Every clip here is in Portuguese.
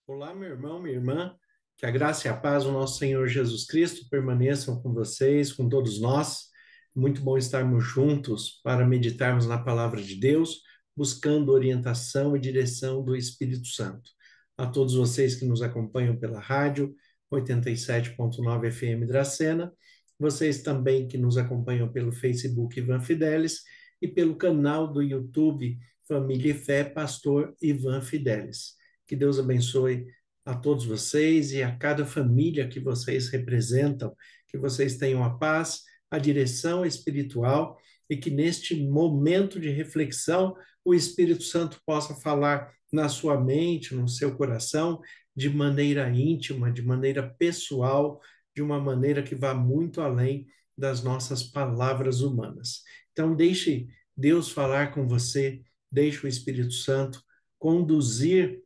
Olá, meu irmão, minha irmã, que a graça e a paz do nosso Senhor Jesus Cristo permaneçam com vocês, com todos nós. Muito bom estarmos juntos para meditarmos na palavra de Deus, buscando orientação e direção do Espírito Santo. A todos vocês que nos acompanham pela rádio 87.9 FM Dracena, vocês também que nos acompanham pelo Facebook Ivan Fidelis e pelo canal do YouTube Família e Fé Pastor Ivan Fidelis. Que Deus abençoe a todos vocês e a cada família que vocês representam, que vocês tenham a paz, a direção espiritual e que neste momento de reflexão o Espírito Santo possa falar na sua mente, no seu coração, de maneira íntima, de maneira pessoal, de uma maneira que vá muito além das nossas palavras humanas. Então, deixe Deus falar com você, deixe o Espírito Santo conduzir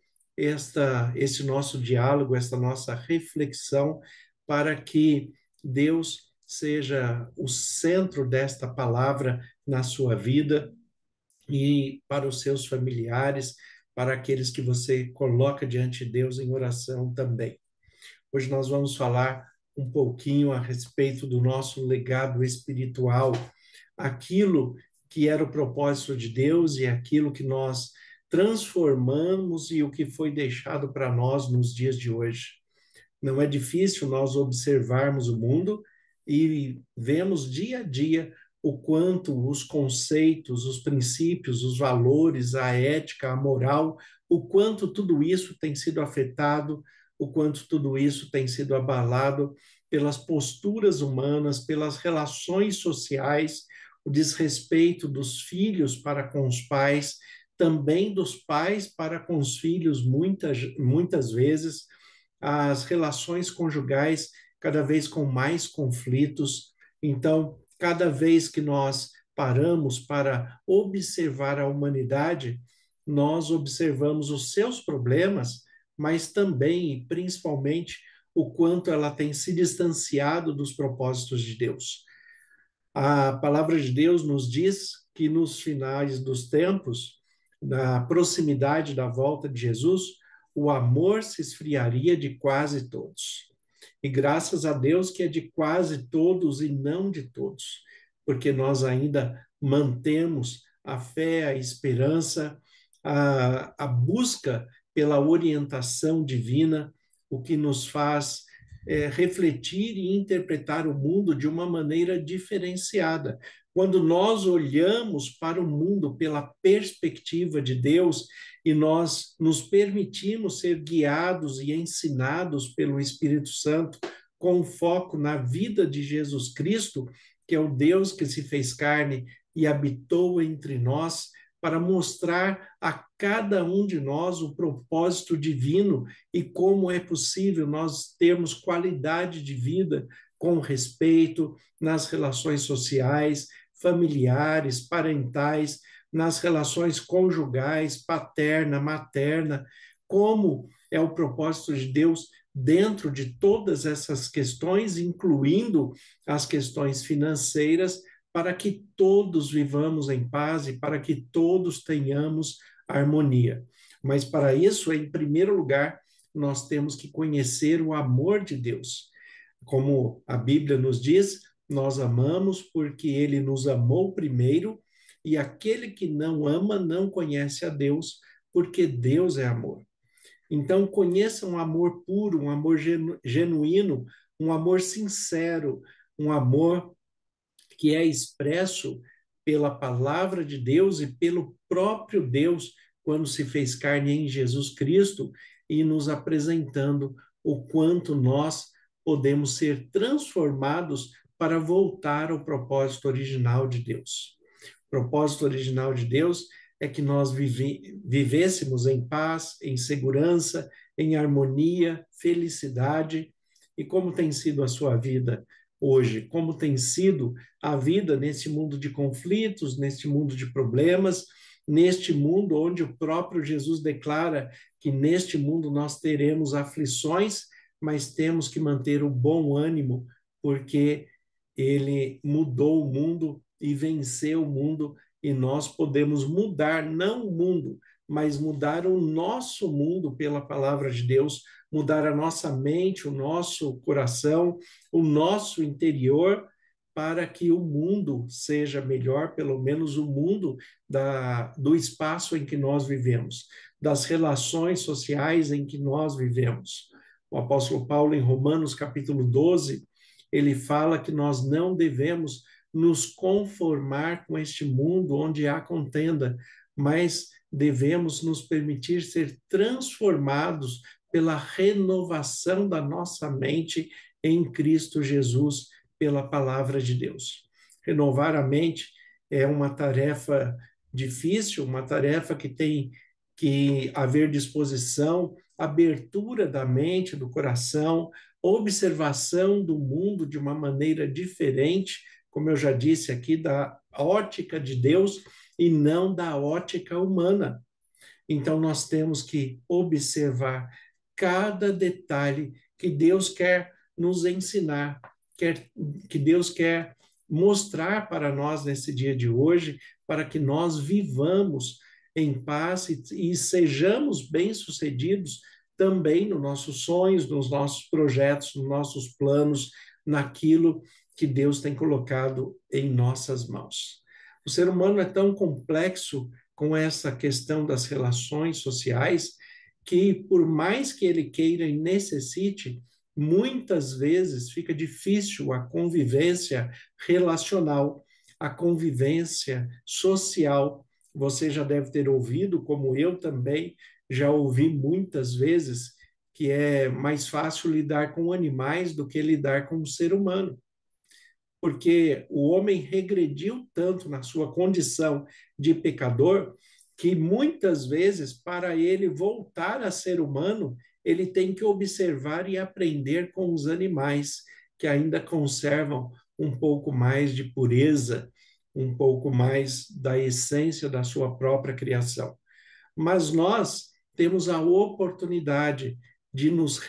esse nosso diálogo, esta nossa reflexão, para que Deus seja o centro desta palavra na sua vida e para os seus familiares, para aqueles que você coloca diante de Deus em oração também. Hoje nós vamos falar um pouquinho a respeito do nosso legado espiritual, aquilo que era o propósito de Deus e aquilo que nós transformamos e o que foi deixado para nós nos dias de hoje. Não é difícil nós observarmos o mundo e vemos dia a dia o quanto os conceitos, os princípios, os valores, a ética, a moral, o quanto tudo isso tem sido afetado, o quanto tudo isso tem sido abalado pelas posturas humanas, pelas relações sociais, o desrespeito dos filhos para com os pais, também dos pais para com os filhos, muitas vezes as relações conjugais cada vez com mais conflitos. Então, cada vez que nós paramos para observar a humanidade, nós observamos os seus problemas, mas também e principalmente o quanto ela tem se distanciado dos propósitos de Deus. A palavra de Deus nos diz que nos finais dos tempos, na proximidade da volta de Jesus, o amor se esfriaria de quase todos. E graças a Deus que é de quase todos e não de todos, porque nós ainda mantemos a fé, a esperança, a busca pela orientação divina, o que nos faz refletir e interpretar o mundo de uma maneira diferenciada. Quando nós olhamos para o mundo pela perspectiva de Deus e nós nos permitimos ser guiados e ensinados pelo Espírito Santo com foco na vida de Jesus Cristo, que é o Deus que se fez carne e habitou entre nós, para mostrar a cada um de nós o propósito divino e como é possível nós termos qualidade de vida com respeito nas relações sociais, familiares, parentais, nas relações conjugais, paterna, materna, como é o propósito de Deus dentro de todas essas questões, incluindo as questões financeiras, para que todos vivamos em paz e para que todos tenhamos harmonia. Mas para isso, em primeiro lugar, nós temos que conhecer o amor de Deus. Como a Bíblia nos diz, nós amamos porque ele nos amou primeiro, e aquele que não ama não conhece a Deus, porque Deus é amor. Então, conheça um amor puro, um amor genuíno, um amor sincero, um amor que é expresso pela palavra de Deus e pelo próprio Deus, quando se fez carne em Jesus Cristo e nos apresentando o quanto nós podemos ser transformados para voltar ao propósito original de Deus. O propósito original de Deus é que nós vivêssemos em paz, em segurança, em harmonia, felicidade. E como tem sido a sua vida hoje? Como tem sido a vida nesse mundo de conflitos, neste mundo de problemas, neste mundo onde o próprio Jesus declara que neste mundo nós teremos aflições, mas temos que manter o bom ânimo, porque ele mudou o mundo e venceu o mundo, e nós podemos mudar não o mundo, mas mudar o nosso mundo pela palavra de Deus, mudar a nossa mente, o nosso coração, o nosso interior, para que o mundo seja melhor, pelo menos o mundo do espaço em que nós vivemos, das relações sociais em que nós vivemos. O apóstolo Paulo, em Romanos capítulo 12, ele fala que nós não devemos nos conformar com este mundo onde há contenda, mas devemos nos permitir ser transformados pela renovação da nossa mente em Cristo Jesus, pela palavra de Deus. Renovar a mente é uma tarefa difícil, uma tarefa que tem que haver disposição, abertura da mente, do coração, observação do mundo de uma maneira diferente, como eu já disse aqui, da ótica de Deus e não da ótica humana. Então, nós temos que observar cada detalhe que Deus quer nos ensinar, que Deus quer mostrar para nós nesse dia de hoje, para que nós vivamos em paz e sejamos bem-sucedidos também nos nossos sonhos, nos nossos projetos, nos nossos planos, naquilo que Deus tem colocado em nossas mãos. O ser humano é tão complexo com essa questão das relações sociais, que por mais que ele queira e necessite, muitas vezes fica difícil a convivência relacional, a convivência social. Você já deve ter ouvido, como eu também já ouvi muitas vezes, que é mais fácil lidar com animais do que lidar com o ser humano, porque o homem regrediu tanto na sua condição de pecador que muitas vezes, para ele voltar a ser humano, ele tem que observar e aprender com os animais que ainda conservam um pouco mais de pureza, um pouco mais da essência da sua própria criação. Mas nós temos a oportunidade de nos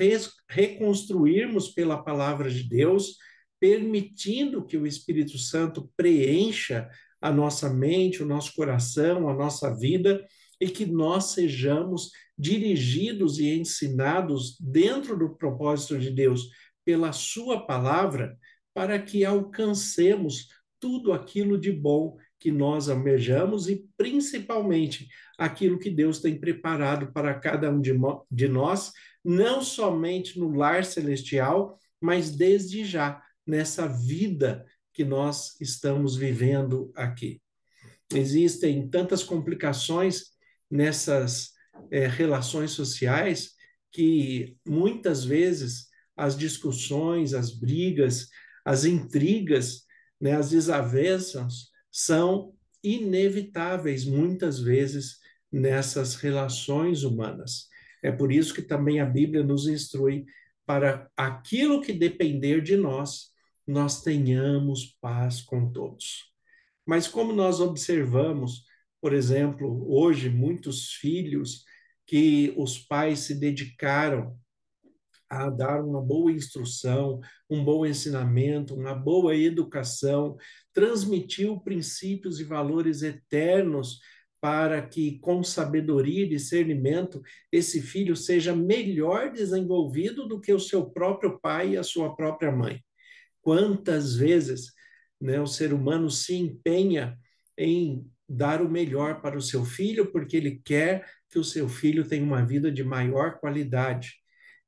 reconstruirmos pela palavra de Deus, permitindo que o Espírito Santo preencha a nossa mente, o nosso coração, a nossa vida, e que nós sejamos dirigidos e ensinados dentro do propósito de Deus pela sua palavra, para que alcancemos tudo aquilo de bom que nós almejamos e principalmente aquilo que Deus tem preparado para cada um de nós, não somente no lar celestial, mas desde já nessa vida que nós estamos vivendo aqui. Existem tantas complicações nessas relações sociais que muitas vezes as discussões, as brigas, as intrigas, né, as desavenças são inevitáveis muitas vezes nessas relações humanas. É por isso que também a Bíblia nos instrui para aquilo que depender de nós, nós tenhamos paz com todos. Mas como nós observamos, por exemplo, hoje, muitos filhos que os pais se dedicaram a dar uma boa instrução, um bom ensinamento, uma boa educação, transmitiu princípios e valores eternos para que, com sabedoria e discernimento, esse filho seja melhor desenvolvido do que o seu próprio pai e a sua própria mãe. Quantas vezes, né, o ser humano se empenha em dar o melhor para o seu filho, porque ele quer que o seu filho tenha uma vida de maior qualidade.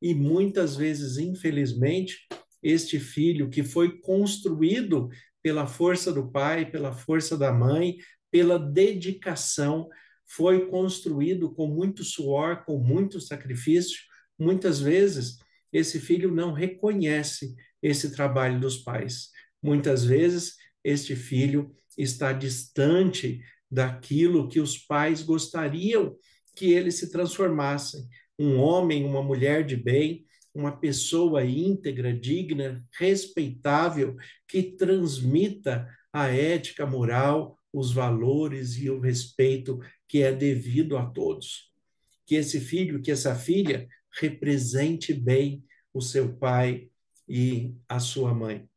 E muitas vezes, infelizmente, este filho que foi construído pela força do pai, pela força da mãe, pela dedicação, foi construído com muito suor, com muito sacrifício. Muitas vezes, esse filho não reconhece esse trabalho dos pais. Muitas vezes, este filho está distante daquilo que os pais gostariam que ele se transformasse. Um homem, uma mulher de bem, uma pessoa íntegra, digna, respeitável, que transmita a ética moral, os valores e o respeito que é devido a todos. Que esse filho, que essa filha represente bem o seu pai e a sua mãe.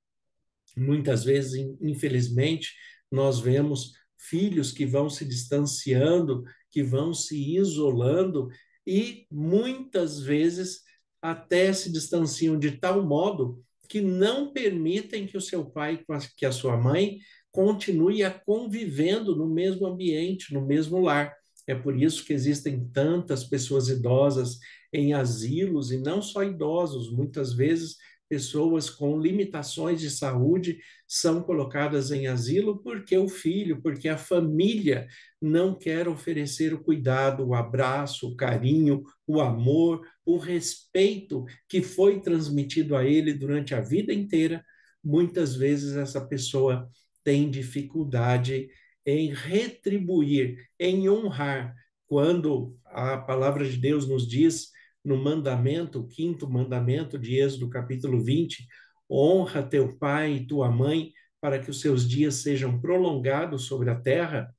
Muitas vezes, infelizmente, nós vemos filhos que vão se distanciando, que vão se isolando e muitas vezes até se distanciam de tal modo que não permitem que o seu pai, que a sua mãe, continue a convivendo no mesmo ambiente, no mesmo lar. É por isso que existem tantas pessoas idosas em asilos, e não só idosos, muitas vezes pessoas com limitações de saúde são colocadas em asilo porque o filho, porque a família não quer oferecer o cuidado, o abraço, o carinho, o amor, o respeito que foi transmitido a ele durante a vida inteira. Muitas vezes essa pessoa tem dificuldade em retribuir, em honrar, quando a palavra de Deus nos diz no mandamento, o quinto mandamento de Êxodo, capítulo 20, honra teu pai e tua mãe para que os seus dias sejam prolongados sobre a terra.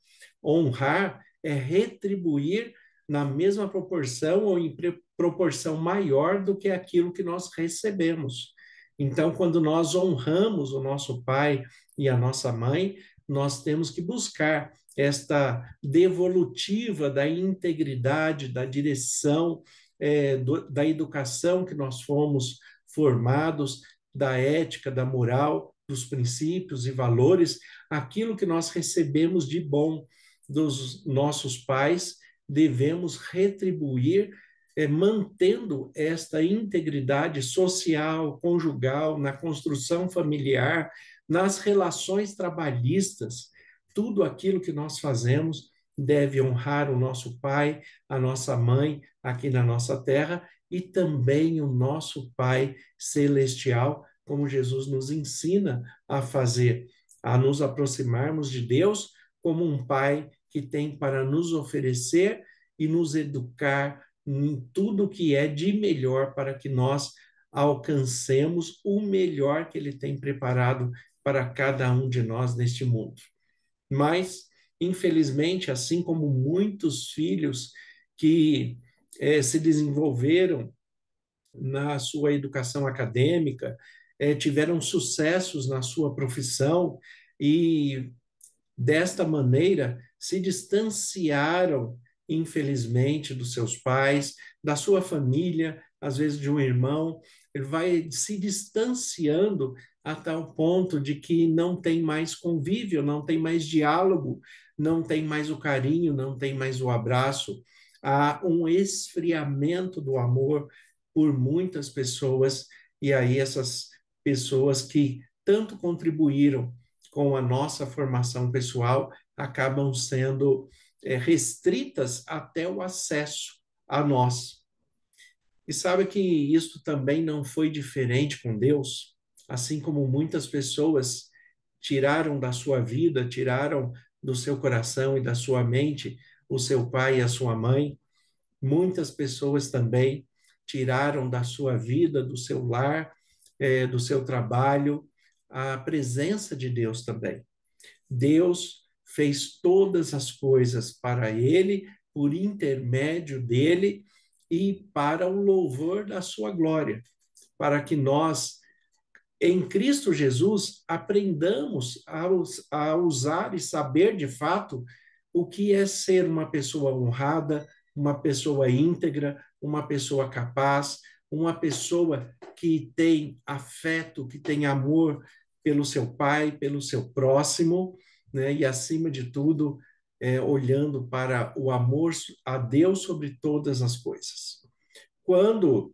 Honrar é retribuir na mesma proporção ou em proporção maior do que aquilo que nós recebemos. Então, quando nós honramos o nosso pai e a nossa mãe, nós temos que buscar esta devolutiva da integridade, da direção, da educação que nós fomos formados, da ética, da moral, dos princípios e valores, aquilo que nós recebemos de bom dos nossos pais, devemos retribuir, mantendo esta integridade social, conjugal, na construção familiar, nas relações trabalhistas. Tudo aquilo que nós fazemos deve honrar o nosso pai, a nossa mãe aqui na nossa terra e também o nosso Pai celestial, como Jesus nos ensina a fazer, a nos aproximarmos de Deus como um Pai que tem para nos oferecer e nos educar em tudo que é de melhor para que nós alcancemos o melhor que Ele tem preparado para cada um de nós neste mundo. Mas, infelizmente, assim como muitos filhos que se desenvolveram na sua educação acadêmica, tiveram sucessos na sua profissão e, desta maneira, se distanciaram, infelizmente, dos seus pais, da sua família, às vezes de um irmão. Ele vai se distanciando a tal ponto de que não tem mais convívio, não tem mais diálogo, não tem mais o carinho, não tem mais o abraço. Há um esfriamento do amor por muitas pessoas, e aí essas pessoas que tanto contribuíram com a nossa formação pessoal acabam sendo restritas até o acesso a nós. E sabe que isso também não foi diferente com Deus, assim como muitas pessoas tiraram da sua vida, tiraram do seu coração e da sua mente o seu pai e a sua mãe, muitas pessoas também tiraram da sua vida, do seu lar, do seu trabalho, a presença de Deus também. Deus fez todas as coisas para ele, por intermédio dele e para o louvor da sua glória, para que nós, em Cristo Jesus, aprendamos a usar e saber de fato o que é ser uma pessoa honrada, uma pessoa íntegra, uma pessoa capaz, uma pessoa que tem afeto, que tem amor pelo seu pai, pelo seu próximo, né? E, acima de tudo, olhando para o amor a Deus sobre todas as coisas. Quando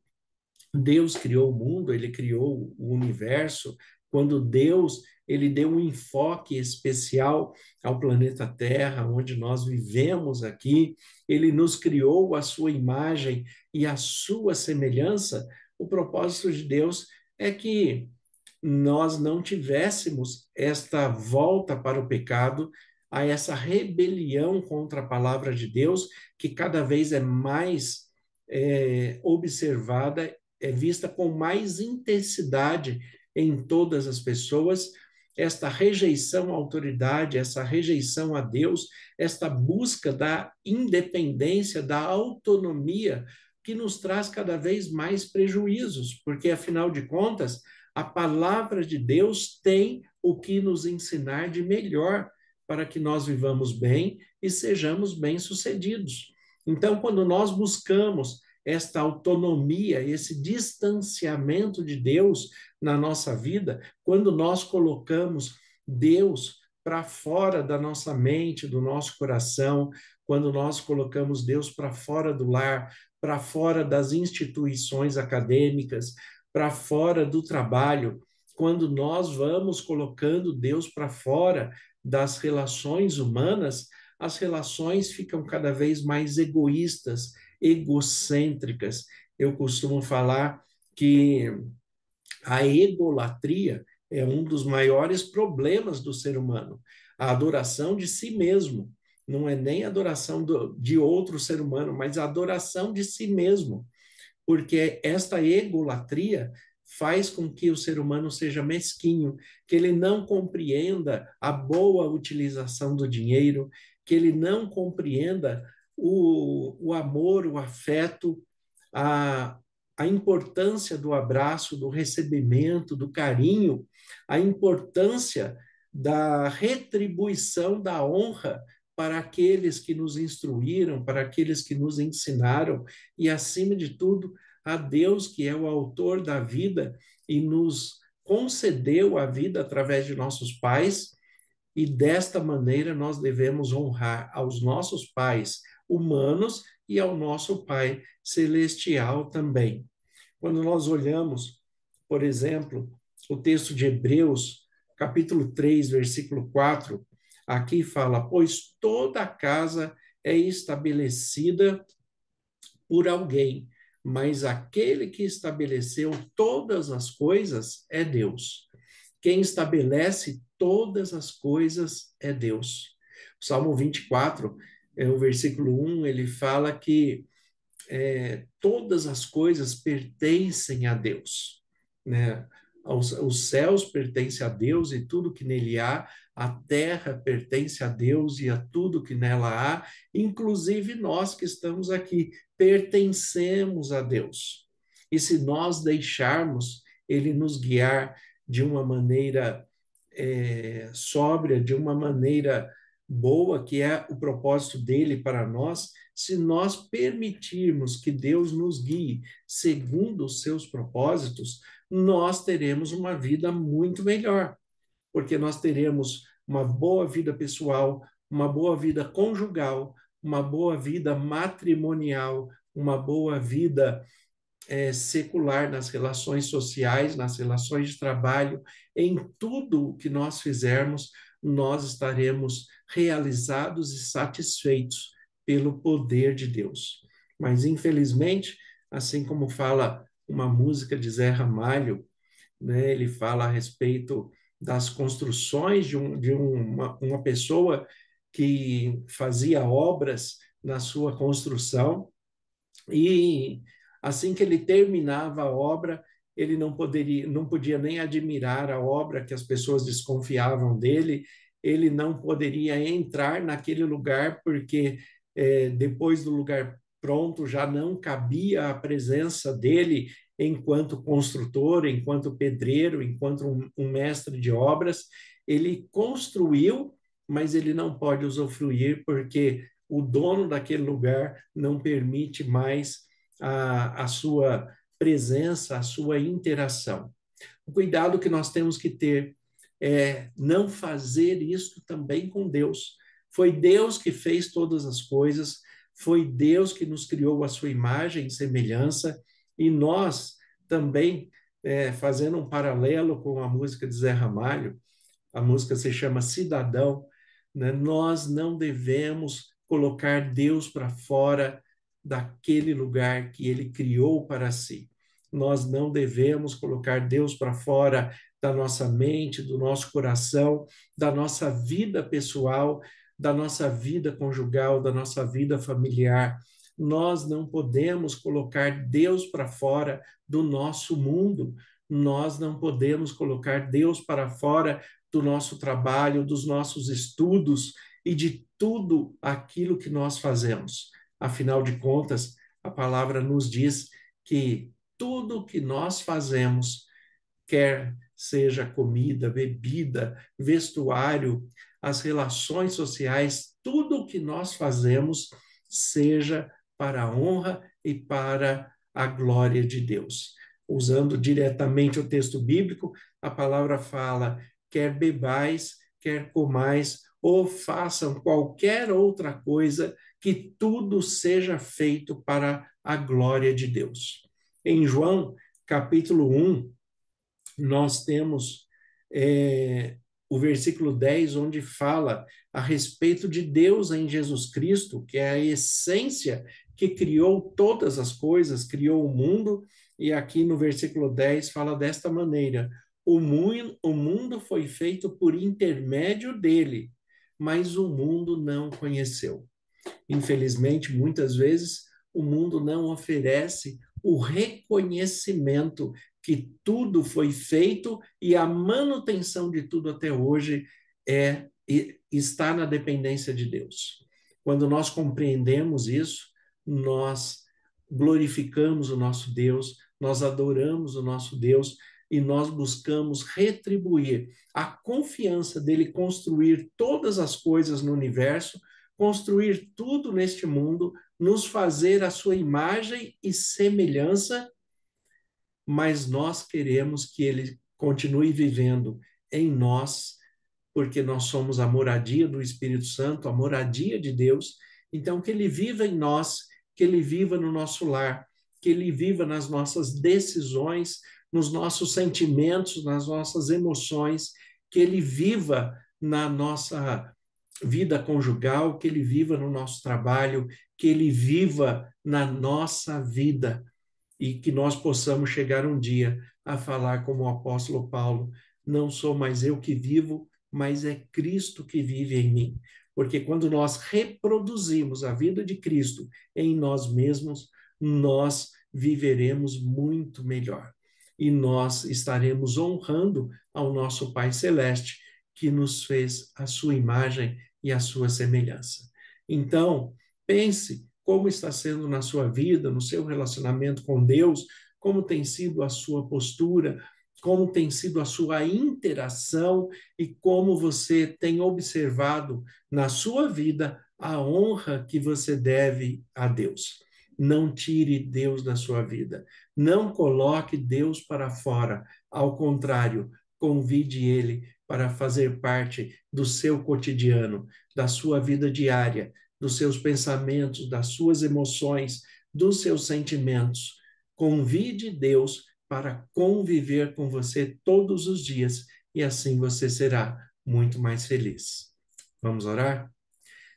Deus criou o mundo, ele criou o universo, quando Deus ele deu um enfoque especial ao planeta Terra, onde nós vivemos aqui, ele nos criou à sua imagem e à sua semelhança. O propósito de Deus é que nós não tivéssemos esta volta para o pecado, a essa rebelião contra a palavra de Deus, que cada vez é mais observada, é vista com mais intensidade em todas as pessoas, esta rejeição à autoridade, essa rejeição a Deus, esta busca da independência, da autonomia, que nos traz cada vez mais prejuízos, porque, afinal de contas, a palavra de Deus tem o que nos ensinar de melhor para que nós vivamos bem e sejamos bem-sucedidos. Então, quando nós buscamos esta autonomia, esse distanciamento de Deus na nossa vida, quando nós colocamos Deus para fora da nossa mente, do nosso coração, quando nós colocamos Deus para fora do lar, para fora das instituições acadêmicas, para fora do trabalho, quando nós vamos colocando Deus para fora das relações humanas, as relações ficam cada vez mais egoístas, egocêntricas. Eu costumo falar que a egolatria é um dos maiores problemas do ser humano, a adoração de si mesmo. Não é nem a adoração de outro ser humano, mas a adoração de si mesmo, porque esta egolatria faz com que o ser humano seja mesquinho, que ele não compreenda a boa utilização do dinheiro, que ele não compreenda o amor, o afeto, a, a importância do abraço, do recebimento, do carinho, a importância da retribuição da honra para aqueles que nos instruíram, para aqueles que nos ensinaram e, acima de tudo, a Deus, que é o autor da vida e nos concedeu a vida através de nossos pais, e desta maneira nós devemos honrar aos nossos pais humanos e ao nosso Pai celestial também. Quando nós olhamos, por exemplo, o texto de Hebreus, capítulo 3, versículo 4, aqui fala: pois toda casa é estabelecida por alguém, mas aquele que estabeleceu todas as coisas é Deus. Quem estabelece todas as coisas é Deus. O Salmo 24, o versículo 1, ele fala que todas as coisas pertencem a Deus, né? Os céus pertencem a Deus e tudo que nele há, a terra pertence a Deus e a tudo que nela há, inclusive nós que estamos aqui, pertencemos a Deus. E se nós deixarmos Ele nos guiar de uma maneira sóbria, de uma maneira boa, que é o propósito dele para nós, se nós permitirmos que Deus nos guie segundo os seus propósitos, nós teremos uma vida muito melhor, porque nós teremos uma boa vida pessoal, uma boa vida conjugal, uma boa vida matrimonial, uma boa vida secular nas relações sociais, nas relações de trabalho, em tudo o que nós fizermos, nós estaremos realizados e satisfeitos pelo poder de Deus. Mas, infelizmente, assim como fala uma música de Zé Ramalho, né, ele fala a respeito das construções de uma pessoa que fazia obras na sua construção e assim que ele terminava a obra, ele não podia nem admirar a obra, que as pessoas desconfiavam dele, ele não poderia entrar naquele lugar, porque depois do lugar pronto já não cabia a presença dele enquanto construtor, enquanto pedreiro, enquanto um mestre de obras. Ele construiu, mas ele não pode usufruir, porque o dono daquele lugar não permite mais a sua presença, a sua interação. O cuidado que nós temos que ter é não fazer isso também com Deus. Foi Deus que fez todas as coisas, foi Deus que nos criou a sua imagem e semelhança, e nós também, fazendo um paralelo com a música de Zé Ramalho, a música se chama Cidadão, né? Nós não devemos colocar Deus para fora daquele lugar que ele criou para si. Nós não devemos colocar Deus para fora da nossa mente, do nosso coração, da nossa vida pessoal, da nossa vida conjugal, da nossa vida familiar. Nós não podemos colocar Deus para fora do nosso mundo. Nós não podemos colocar Deus para fora do nosso trabalho, dos nossos estudos e de tudo aquilo que nós fazemos. Afinal de contas, a palavra nos diz que tudo que nós fazemos, quer seja comida, bebida, vestuário, as relações sociais, tudo o que nós fazemos seja para a honra e para a glória de Deus. Usando diretamente o texto bíblico, a palavra fala: quer bebais, quer comais, ou façam qualquer outra coisa, que tudo seja feito para a glória de Deus. Em João, capítulo 1, nós temos o versículo 10, onde fala a respeito de Deus em Jesus Cristo, que é a essência que criou todas as coisas, criou o mundo, e aqui no versículo 10 fala desta maneira: o mundo foi feito por intermédio dele, mas o mundo não conheceu. Infelizmente, muitas vezes, o mundo não oferece o reconhecimento que tudo foi feito e a manutenção de tudo até hoje está na dependência de Deus. Quando nós compreendemos isso, nós glorificamos o nosso Deus, nós adoramos o nosso Deus e nós buscamos retribuir a confiança dele construir todas as coisas no universo, construir tudo neste mundo, nos fazer a sua imagem e semelhança, mas nós queremos que ele continue vivendo em nós, porque nós somos a moradia do Espírito Santo, a moradia de Deus. Então, que ele viva em nós, que ele viva no nosso lar, que ele viva nas nossas decisões, nos nossos sentimentos, nas nossas emoções, que ele viva na nossa vida conjugal, que ele viva no nosso trabalho, que ele viva na nossa vida, e que nós possamos chegar um dia a falar como o apóstolo Paulo: não sou mais eu que vivo, mas é Cristo que vive em mim. Porque quando nós reproduzimos a vida de Cristo em nós mesmos, nós viveremos muito melhor. E nós estaremos honrando ao nosso Pai Celeste, que nos fez a sua imagem e a sua semelhança. Então, pense como está sendo na sua vida, no seu relacionamento com Deus, como tem sido a sua postura, como tem sido a sua interação e como você tem observado na sua vida a honra que você deve a Deus. Não tire Deus da sua vida, não coloque Deus para fora, ao contrário, convide Ele para fazer parte do seu cotidiano, da sua vida diária, dos seus pensamentos, das suas emoções, dos seus sentimentos. Convide Deus para conviver com você todos os dias e assim você será muito mais feliz. Vamos orar?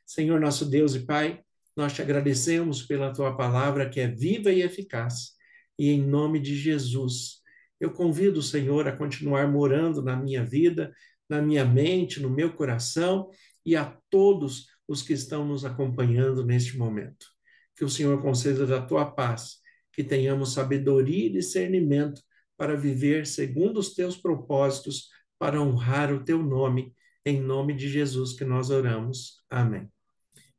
Senhor nosso Deus e Pai, nós te agradecemos pela tua palavra que é viva e eficaz. E em nome de Jesus, eu convido o Senhor a continuar morando na minha vida, na minha mente, no meu coração e a todos os que estão nos acompanhando neste momento. Que o Senhor conceda da tua paz, que tenhamos sabedoria e discernimento para viver segundo os teus propósitos, para honrar o teu nome, em nome de Jesus que nós oramos. Amém.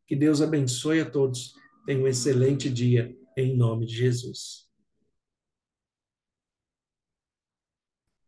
Que Deus abençoe a todos. Tenha um excelente dia, em nome de Jesus.